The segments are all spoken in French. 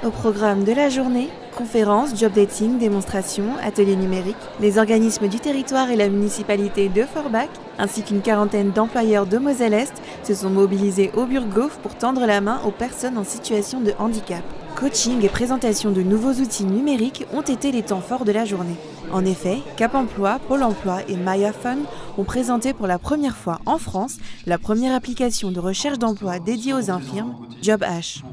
Au programme de la journée, conférences, job dating, démonstrations, ateliers numériques, les organismes du territoire et la municipalité de Forbach, ainsi qu'une quarantaine d'employeurs de Moselle-Est se sont mobilisés au Burghof pour tendre la main aux personnes en situation de handicap. Coaching et présentation de nouveaux outils numériques ont été les temps forts de la journée. En effet, Cap Emploi, Pôle Emploi et MyAFun ont présenté pour la première fois en France la première application de recherche d'emploi dédiée aux infirmes, JobH.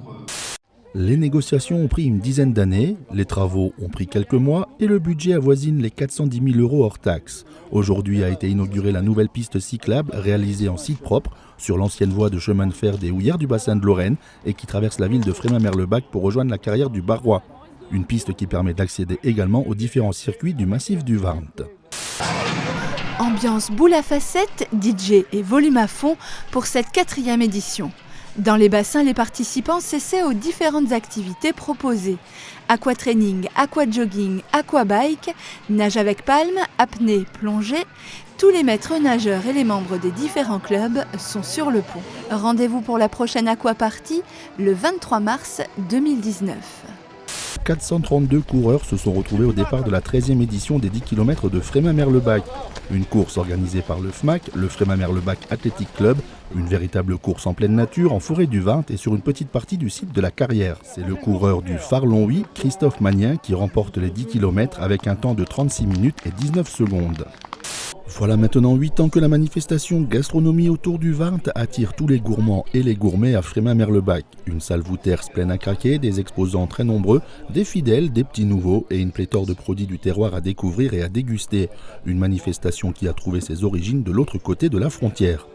Les négociations ont pris une dizaine d'années, les travaux ont pris quelques mois et le budget avoisine les 410 000 € hors taxes. Aujourd'hui a été inaugurée la nouvelle piste cyclable réalisée en site propre sur l'ancienne voie de chemin de fer des Houillères du bassin de Lorraine et qui traverse la ville de Frémin-Merlebach pour rejoindre la carrière du Barrois. Une piste qui permet d'accéder également aux différents circuits du massif du Warnt. Ambiance boule à facettes, DJ et volume à fond pour cette 4e édition. Dans les bassins, les participants s'essaient aux différentes activités proposées. Aquatraining, aquajogging, aquabike, nage avec palme, apnée, plongée. Tous les maîtres nageurs et les membres des différents clubs sont sur le pont. Rendez-vous pour la prochaine aquaparty le 23 mars 2019. 432 coureurs se sont retrouvés au départ de la 13e édition des 10 km de Frémin-Merlebach. Une course organisée par le FMAC, le Frémin-Merlebach Athletic Club, une véritable course en pleine nature, en forêt du Warnt et sur une petite partie du site de la Carrière. C'est le coureur du Farlon-Huy, Christophe Magnien, qui remporte les 10 km avec un temps de 36 minutes et 19 secondes. Voilà maintenant 8 ans que la manifestation Gastronomie autour du Warnt attire tous les gourmands et les gourmets à Frémin-Merlebach. Une salle voûtée pleine à craquer, des exposants très nombreux, des fidèles, des petits nouveaux et une pléthore de produits du terroir à découvrir et à déguster. Une manifestation qui a trouvé ses origines de l'autre côté de la frontière.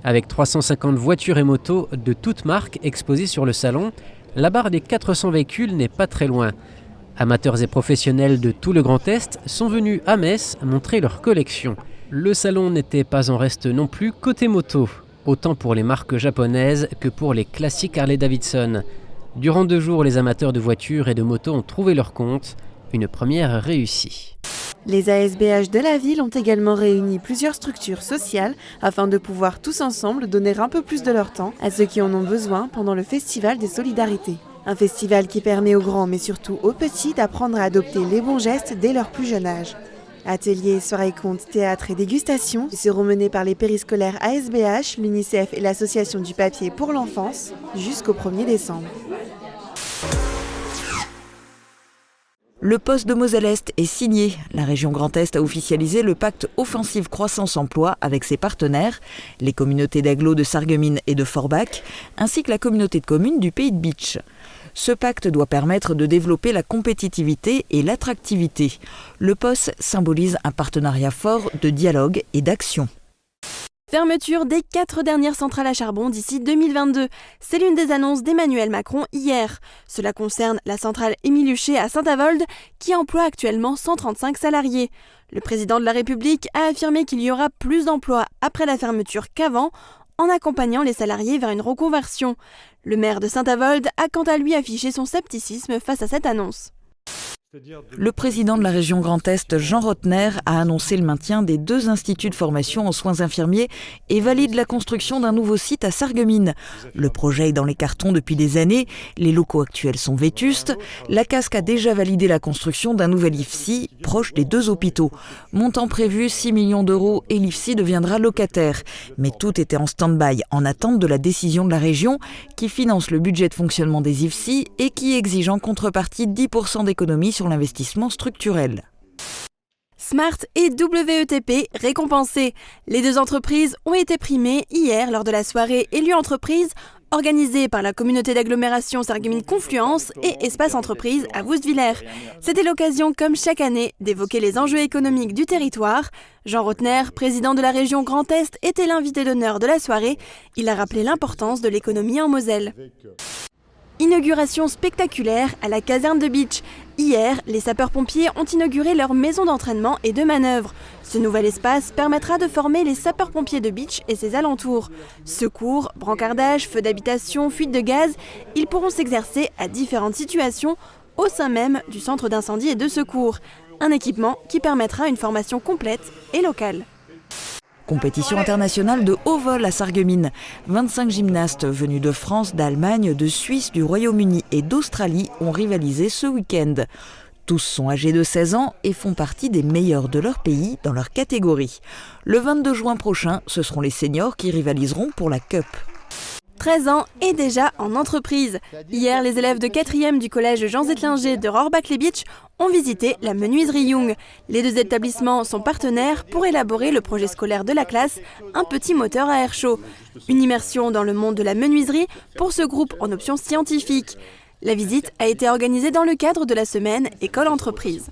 Avec 350 voitures et motos de toutes marques exposées sur le salon, la barre des 400 véhicules n'est pas très loin. Amateurs et professionnels de tout le Grand Est sont venus à Metz montrer leur collection. Le salon n'était pas en reste non plus côté moto, autant pour les marques japonaises que pour les classiques Harley-Davidson. Durant 2 jours, les amateurs de voitures et de motos ont trouvé leur compte, une première réussie. Les ASBH de la ville ont également réuni plusieurs structures sociales afin de pouvoir tous ensemble donner un peu plus de leur temps à ceux qui en ont besoin pendant le Festival des Solidarités. Un festival qui permet aux grands mais surtout aux petits d'apprendre à adopter les bons gestes dès leur plus jeune âge. Ateliers, soirées contes, théâtre et dégustations seront menés par les périscolaires ASBH, l'UNICEF et l'Association du papier pour l'enfance jusqu'au 1er décembre. Le poste de Moselle-Est est signé. La région Grand Est a officialisé le pacte Offensive Croissance Emploi avec ses partenaires, les communautés d'agglo de Sarreguemines et de Forbach, ainsi que la communauté de communes du Pays de Bitche. Ce pacte doit permettre de développer la compétitivité et l'attractivité. Le POS symbolise un partenariat fort de dialogue et d'action. Fermeture des 4 dernières centrales à charbon d'ici 2022. C'est l'une des annonces d'Emmanuel Macron hier. Cela concerne la centrale Émile Huchet à Saint-Avold qui emploie actuellement 135 salariés. Le président de la République a affirmé qu'il y aura plus d'emplois après la fermeture qu'avant, en accompagnant les salariés vers une reconversion. Le maire de Saint-Avold a quant à lui affiché son scepticisme face à cette annonce. Le président de la région Grand Est, Jean Rotner, a annoncé le maintien des 2 instituts de formation en soins infirmiers et valide la construction d'un nouveau site à Sarreguemines. Le projet est dans les cartons depuis des années, les locaux actuels sont vétustes. La CASC a déjà validé la construction d'un nouvel IFSI proche des 2 hôpitaux. Montant prévu 6 millions d'euros et l'IFSI deviendra locataire. Mais tout était en stand-by en attente de la décision de la région qui finance le budget de fonctionnement des IFSI et qui exige en contrepartie 10% d'économie sur l'investissement structurel. Smart et WETP récompensés. Les 2 entreprises ont été primées hier lors de la soirée Élu Entreprise organisée par la communauté d'agglomération Sarreguemines Confluence et Espace Entreprise à Woustviller. C'était l'occasion, comme chaque année, d'évoquer les enjeux économiques du territoire. Jean Rotner, président de la région Grand Est, était l'invité d'honneur de la soirée. Il a rappelé l'importance de l'économie en Moselle. Inauguration spectaculaire à la caserne de Bitche. Hier, les sapeurs-pompiers ont inauguré leur maison d'entraînement et de manœuvre. Ce nouvel espace permettra de former les sapeurs-pompiers de Bitche et ses alentours. Secours, brancardage, feux d'habitation, fuite de gaz, ils pourront s'exercer à différentes situations au sein même du centre d'incendie et de secours. Un équipement qui permettra une formation complète et locale. Compétition internationale de haut vol à Sarreguemines. 25 gymnastes venus de France, d'Allemagne, de Suisse, du Royaume-Uni et d'Australie ont rivalisé ce week-end. Tous sont âgés de 16 ans et font partie des meilleurs de leur pays dans leur catégorie. Le 22 juin prochain, ce seront les seniors qui rivaliseront pour la Cup. 13 ans et déjà en entreprise. Hier, les élèves de 4e du collège Jean Zetlinger de Rohrbach-les-Beach ont visité la menuiserie Young. Les deux établissements sont partenaires pour élaborer le projet scolaire de la classe, un petit moteur à air chaud. Une immersion dans le monde de la menuiserie pour ce groupe en option scientifique. La visite a été organisée dans le cadre de la semaine École-Entreprise.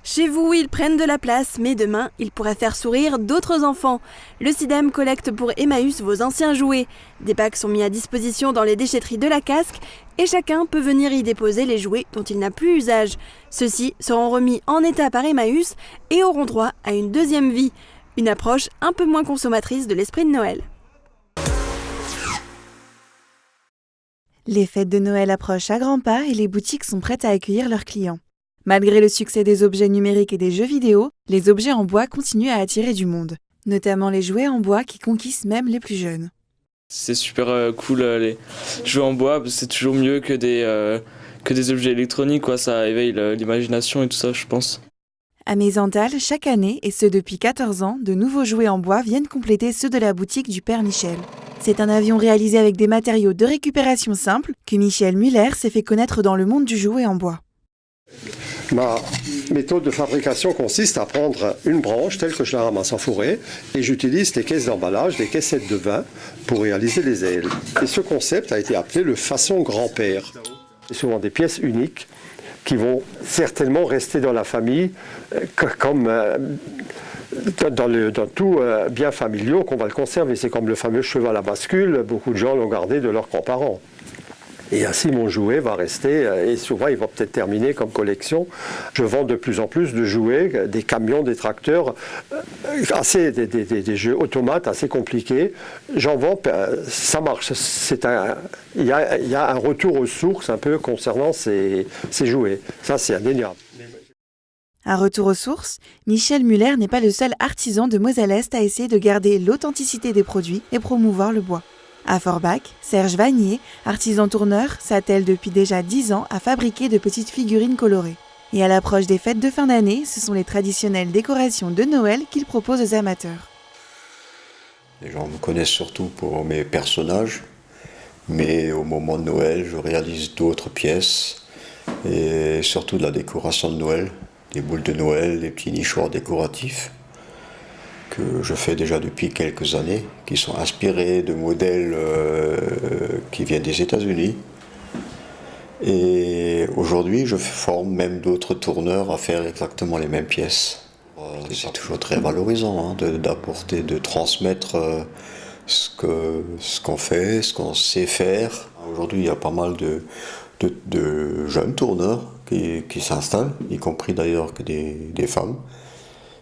Chez vous, ils prennent de la place, mais demain, ils pourraient faire sourire d'autres enfants. Le CIDEM collecte pour Emmaüs vos anciens jouets. Des bacs sont mis à disposition dans les déchetteries de la Casque et chacun peut venir y déposer les jouets dont il n'a plus usage. Ceux-ci seront remis en état par Emmaüs et auront droit à une deuxième vie. Une approche un peu moins consommatrice de l'esprit de Noël. Les fêtes de Noël approchent à grands pas et les boutiques sont prêtes à accueillir leurs clients. Malgré le succès des objets numériques et des jeux vidéo, les objets en bois continuent à attirer du monde, notamment les jouets en bois qui conquistent même les plus jeunes. C'est super cool, les jouets en bois, c'est toujours mieux que des objets électroniques, quoi. Ça éveille l'imagination et tout ça, je pense. À Mézental, chaque année, et ce depuis 14 ans, de nouveaux jouets en bois viennent compléter ceux de la boutique du Père Michel. C'est un avion réalisé avec des matériaux de récupération simples que Michel Muller s'est fait connaître dans le monde du jouet en bois. Ma méthode de fabrication consiste à prendre une branche telle que je la ramasse en forêt et j'utilise les caisses d'emballage, les caissettes de vin pour réaliser les ailes. Et ce concept a été appelé le façon grand-père. C'est souvent des pièces uniques qui vont certainement rester dans la famille comme dans tout bien familiaux qu'on va le conserver. C'est comme le fameux cheval à bascule, beaucoup de gens l'ont gardé de leurs grands-parents. Et ainsi, mon jouet va rester, et souvent, il va peut-être terminer comme collection. Je vends de plus en plus de jouets, des camions, des tracteurs, des jeux automates assez compliqués. J'en vends, ça marche. Il y a un retour aux sources un peu concernant ces jouets. Ça, c'est indéniable. Un retour aux sources, Michel Muller n'est pas le seul artisan de Moselle-Est à essayer de garder l'authenticité des produits et promouvoir le bois. À Forbach, Serge Vanier, artisan tourneur, s'attelle depuis déjà 10 ans à fabriquer de petites figurines colorées. Et à l'approche des fêtes de fin d'année, ce sont les traditionnelles décorations de Noël qu'il propose aux amateurs. Les gens me connaissent surtout pour mes personnages, mais au moment de Noël, je réalise d'autres pièces, et surtout de la décoration de Noël, des boules de Noël, des petits nichoirs décoratifs, que je fais déjà depuis quelques années, qui sont inspirés de modèles qui viennent des États-Unis. Et aujourd'hui, je forme même d'autres tourneurs à faire exactement les mêmes pièces. C'est toujours très valorisant d'apporter, de transmettre ce qu'on fait, ce qu'on sait faire. Aujourd'hui, il y a pas mal de jeunes tourneurs qui s'installent, y compris d'ailleurs que des femmes,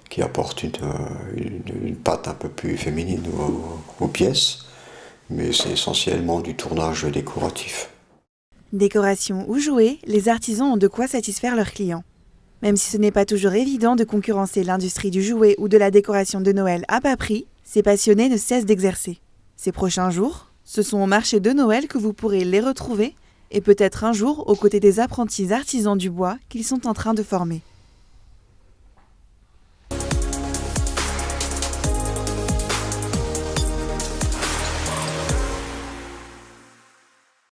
qui apporte une patte un peu plus féminine aux pièces, mais c'est essentiellement du tournage décoratif. Décoration ou jouets, les artisans ont de quoi satisfaire leurs clients. Même si ce n'est pas toujours évident de concurrencer l'industrie du jouet ou de la décoration de Noël à bas prix, ces passionnés ne cessent d'exercer. Ces prochains jours, ce sont au marché de Noël que vous pourrez les retrouver, et peut-être un jour aux côtés des apprentis artisans du bois qu'ils sont en train de former.